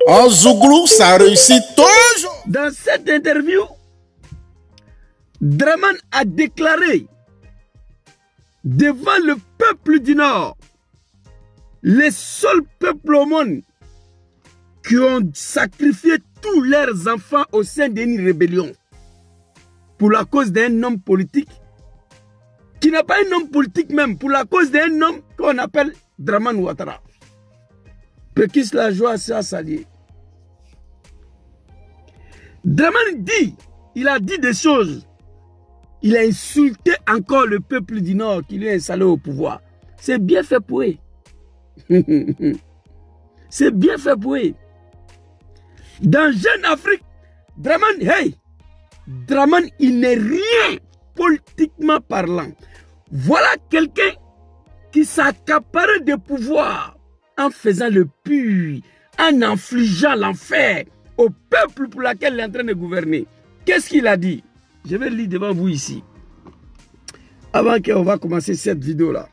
En Zouglou, ça réussit toujours. Dans cette interview, Draman a déclaré devant le peuple du Nord, les seuls peuples au monde qui ont sacrifié tous leurs enfants au sein d'une rébellion pour la cause d'un homme politique, qui n'est pas un homme politique même, pour la cause d'un homme qu'on appelle Draman Ouattara. Pékis la joie à s'allier. Draman dit, il a dit des choses. Il a insulté encore le peuple du Nord qui lui a installé au pouvoir. C'est bien fait pour eux. C'est bien fait pour eux. Dans Jeune Afrique, Draman, hey, Draman, il n'est rien politiquement parlant. Voilà quelqu'un qui s'accapare de pouvoir en faisant le pur, en infligeant l'enfer au peuple pour lequel il est en train de gouverner. Qu'est-ce qu'il a dit? Je vais le lire devant vous ici. Avant qu'on va commencer cette vidéo-là.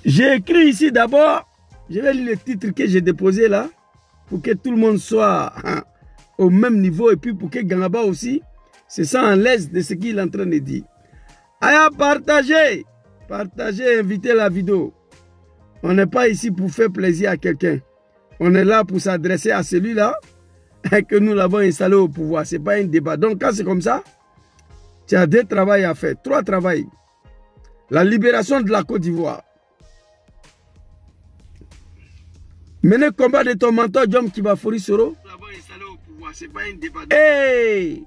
J'ai écrit ici d'abord, je vais lire le titre que j'ai déposé là, pour que tout le monde soit au même niveau, et puis pour que Gangaba aussi se sent en l'aise de ce qu'il est en train de dire. Allez, partagez, partagez, invitez la vidéo. On n'est pas ici pour faire plaisir à quelqu'un. On est là pour s'adresser à celui-là que nous l'avons installé au pouvoir. Ce n'est pas un débat. Donc quand c'est comme ça, tu as 2 travaux à faire, 3 travaux. La libération de la Côte d'Ivoire. Mener le combat de ton mentor, John Kibafori Soro. Hey!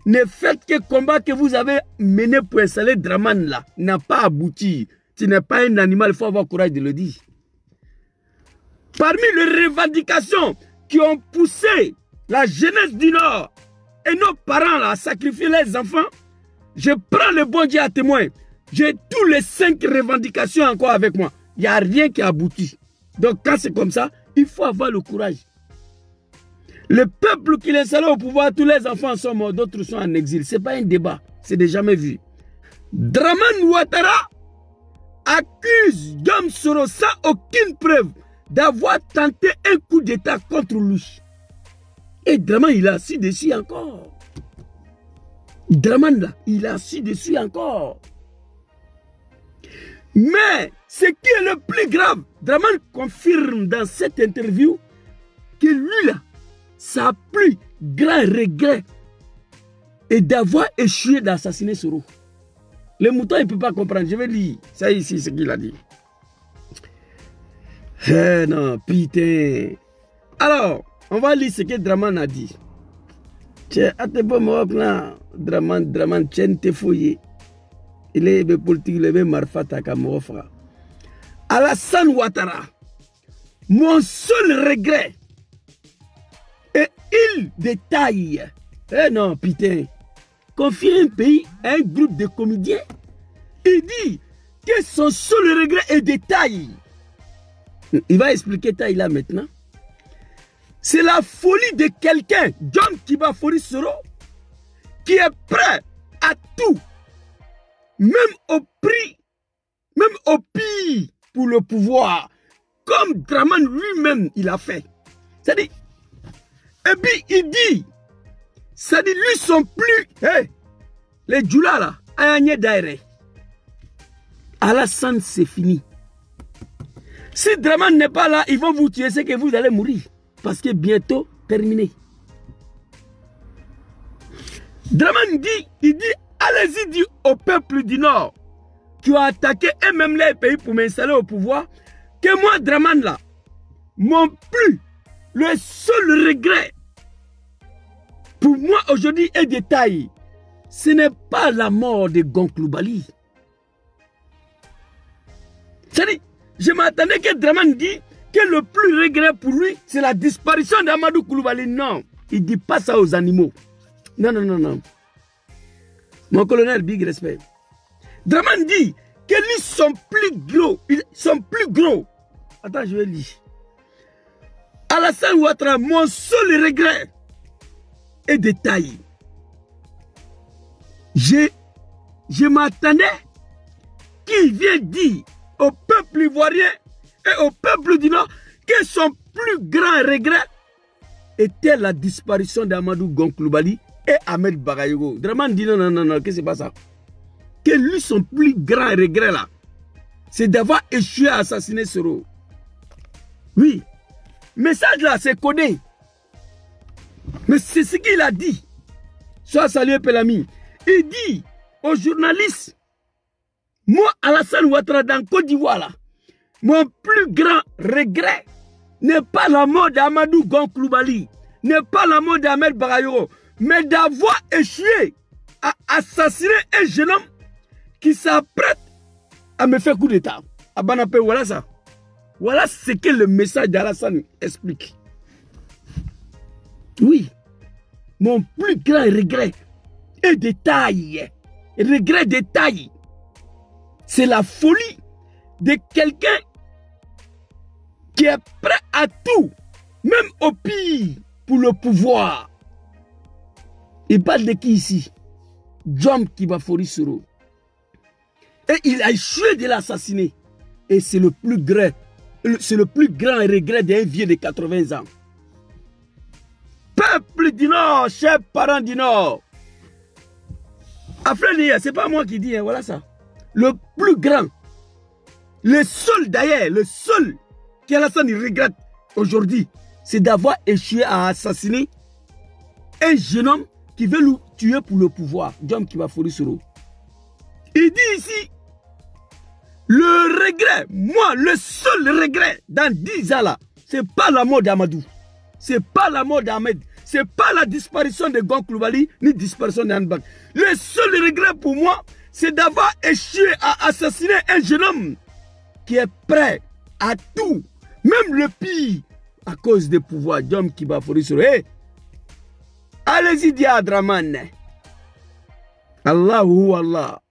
Le fait que le combat que vous avez mené pour installer Draman là n'a pas abouti. Tu n'es pas un animal, il faut avoir le courage de le dire. Parmi les revendications qui ont poussé la jeunesse du Nord et nos parents là, à sacrifier les enfants, je prends le bon Dieu à témoin. J'ai tous les 5 revendications encore avec moi. Il n'y a rien qui aboutit. Donc quand c'est comme ça, il faut avoir le courage. Le peuple qui est installé au pouvoir, tous les enfants sont morts, d'autres sont en exil. Ce n'est pas un débat, c'est de jamais vu. Draman Ouattara accuse Dom Soro sans aucune preuve d'avoir tenté un coup d'état contre lui. Et Draman, il a assis dessus encore. Draman, là, il a assis dessus encore. Mais ce qui est le plus grave, Draman confirme dans cette interview que lui, là, sa plus grand regret est d'avoir échoué d'assassiner Soro. Le mouton, il ne peut pas comprendre. Je vais lire ça ici, ce qu'il a dit. Eh non, putain. Alors, on va lire ce que Draman a dit. Draman, tiens, t'es fouillé. Il est politique, il est marfata comme offre. Alassane Ouattara, mon seul regret, et il détaille. Eh non, putain. Confier un pays à un groupe de comédiens, il dit que son seul regret est de taille. Il va expliquer taille là maintenant. C'est la folie de quelqu'un, John Kibafori Soro, qui est prêt à tout, même au prix, même au pire pour le pouvoir, comme Draman lui-même il a fait. C'est-à-dire, et puis il dit, c'est-à-dire lui sont plus, hey, les Djoula là, Ayanye Daire, Alassane c'est fini. Si Draman n'est pas là, ils vont vous tuer, c'est que vous allez mourir. Parce que bientôt, terminé. Draman dit, il dit, allez-y dire au peuple du Nord, qui ont attaqué et même les pays pour m'installer au pouvoir, que moi, Draman là, mon plus, le seul regret, pour moi aujourd'hui est de taille. Ce n'est pas la mort de Gonkloubali. C'est-à-dire, je m'attendais que Draman dit que le plus regret pour lui, c'est la disparition d'Amadou Koulibaly. Non, il ne dit pas ça aux animaux. Non, non, non, non. Mon colonel, big respect. Draman dit que lui sont plus gros. Ils sont plus gros. Attends, je vais lire. Alassane Ouattara, mon seul regret est de taille. Je m'attendais qu'il vienne dire au peuple ivoirien et au peuple du Nord que son plus grand regret était la disparition d'Amadou Gon Coulibaly et Ahmed Bagayogo. Draman dit non, non, non, non, que c'est pas ça. Que lui, son plus grand regret là, c'est d'avoir échoué à assassiner Soro. Oui. Message là, c'est codé. Mais c'est ce qu'il a dit. Soit salué Pelami. Il dit aux journalistes, moi, Alassane Ouattara, dans Côte d'Ivoire là, mon plus grand regret n'est pas la mort d'Amadou Gon Coulibaly, n'est pas la mort d'Ahmed Bagayogo, mais d'avoir échoué à assassiner un jeune homme qui s'apprête à me faire coup d'état. À Banapé, voilà ça. Voilà ce que le message d'Alassane explique. Oui, mon plus grand regret est de taille. Regret de taille. C'est la folie de quelqu'un qui est prêt à tout, même au pire, pour le pouvoir. Il parle de qui ici? Djom Kibafori Soro. Et il a échoué de l'assassiner. Et c'est le plus grand regret d'un vieux de 80 ans. Peuple du Nord, chers parents du Nord. Afrania, c'est pas moi qui dis, hein, voilà ça. Le plus grand, le seul d'ailleurs, le seul qu'Alassane regrette aujourd'hui, c'est d'avoir échoué à assassiner un jeune homme qui veut le tuer pour le pouvoir. Djom Kibafori Soro. Il dit ici, le regret, moi, le seul regret dans 10 ans là, c'est pas la mort d'Amadou, c'est pas la mort d'Ahmed, c'est pas la disparition de Gon Coulibaly, ni disparition d'Anbak. Le seul regret pour moi, c'est d'avoir échoué à assassiner un jeune homme qui est prêt à tout, même le pire, à cause des pouvoirs. Djom Kibafori Soro. Hey, allez-y, Diadraman. Allahu Allah.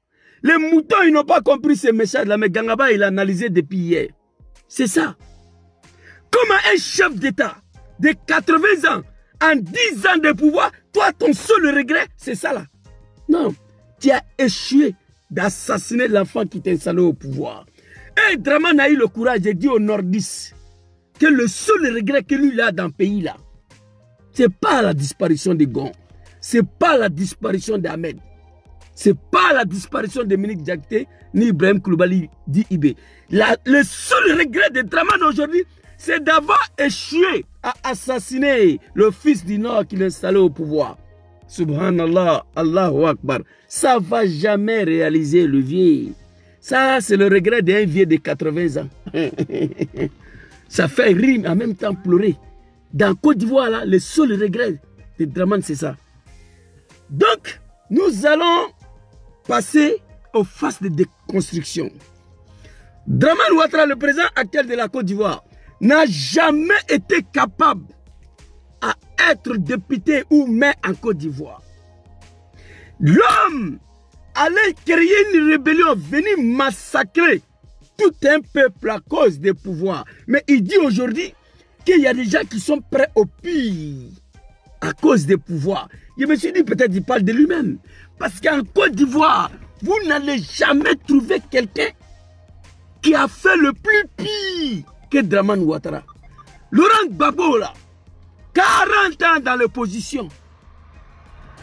Les moutons, ils n'ont pas compris ce message-là, mais Gangaba, il a analysé depuis hier. C'est ça. Comment un chef d'État de 80 ans, en 10 ans de pouvoir, toi, ton seul regret, c'est ça là. Non, tu as échoué d'assassiner l'enfant qui t'a installé au pouvoir. Et Draman a eu le courage de dire aux nordistes que le seul regret que lui a dans le pays là, c'est pas la disparition de Gon, c'est pas la disparition d'Ahmed. Ce n'est pas la disparition de Dominique Diakité ni Ibrahim Coulibaly dit Ibé. Le seul regret de Draman aujourd'hui, c'est d'avoir échoué à assassiner le fils du Nord qu'il a installé au pouvoir. Subhanallah, Allahu Akbar. Ça ne va jamais réaliser le vieux. Ça, c'est le regret d'un vieux de 80 ans. Ça fait rire, en même temps pleurer. Dans Côte d'Ivoire, là, le seul regret de Draman, c'est ça. Donc, nous allons passer aux phases de déconstruction. Draman Ouattara, le président actuel de la Côte d'Ivoire, n'a jamais été capable à être député ou maire en Côte d'Ivoire. L'homme allait créer une rébellion, venir massacrer tout un peuple à cause des pouvoirs. Mais il dit aujourd'hui qu'il y a des gens qui sont prêts au pire à cause des pouvoirs. Je me suis dit peut-être qu'il parle de lui-même. Parce qu'en Côte d'Ivoire, vous n'allez jamais trouver quelqu'un qui a fait le plus pire que Draman Ouattara. Laurent Gbagbo, là, 40 ans dans l'opposition.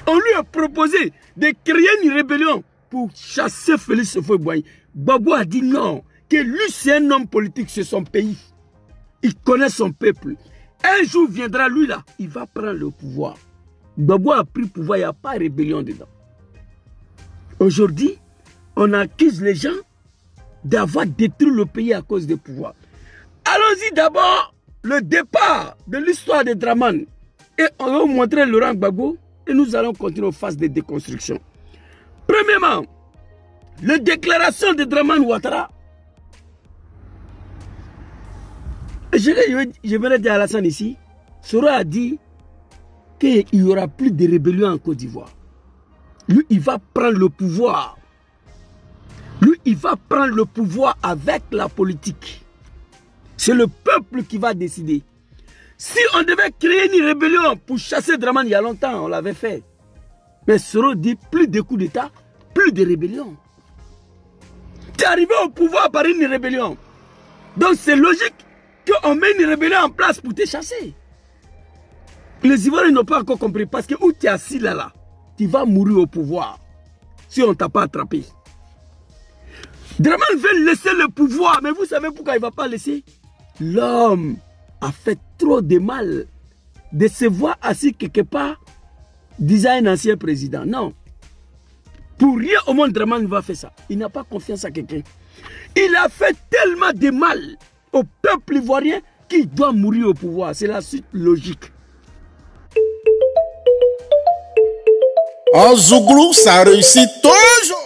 On lui a proposé de créer une rébellion pour chasser Félix Houphouët-Boigny. Gbagbo a dit non, que lui c'est un homme politique, c'est son pays. Il connaît son peuple. Un jour viendra lui là, il va prendre le pouvoir. Gbagbo a pris le pouvoir, il n'y a pas de rébellion dedans. Aujourd'hui, on accuse les gens d'avoir détruit le pays à cause des pouvoirs. Allons-y d'abord, le départ de l'histoire de Draman. Et on va vous montrer Laurent Gbagbo et nous allons continuer aux phases de déconstruction. Premièrement, la déclaration de Draman Ouattara. Je vais dire à Alassane ici, Soro a dit qu'il n'y aura plus de rébellion en Côte d'Ivoire. Lui, il va prendre le pouvoir. Lui, il va prendre le pouvoir avec la politique. C'est le peuple qui va décider. Si on devait créer une rébellion pour chasser Draman il y a longtemps, on l'avait fait. Mais Soro dit plus de coups d'État, plus de rébellion. Tu es arrivé au pouvoir par une rébellion. Donc c'est logique qu'on met une rébellion en place pour te chasser. Les Ivoiriens n'ont pas encore compris parce que où tu es assis là, tu vas mourir au pouvoir si on ne t'a pas attrapé. Dramane veut laisser le pouvoir, mais vous savez pourquoi il ne va pas laisser? L'homme a fait trop de mal de se voir assis quelque part, disant un ancien président. Non. Pour rien au monde, Dramane va faire ça. Il n'a pas confiance à quelqu'un. Il a fait tellement de mal au peuple ivoirien qu'il doit mourir au pouvoir. C'est la suite logique. En Zouglou, ça réussit toujours.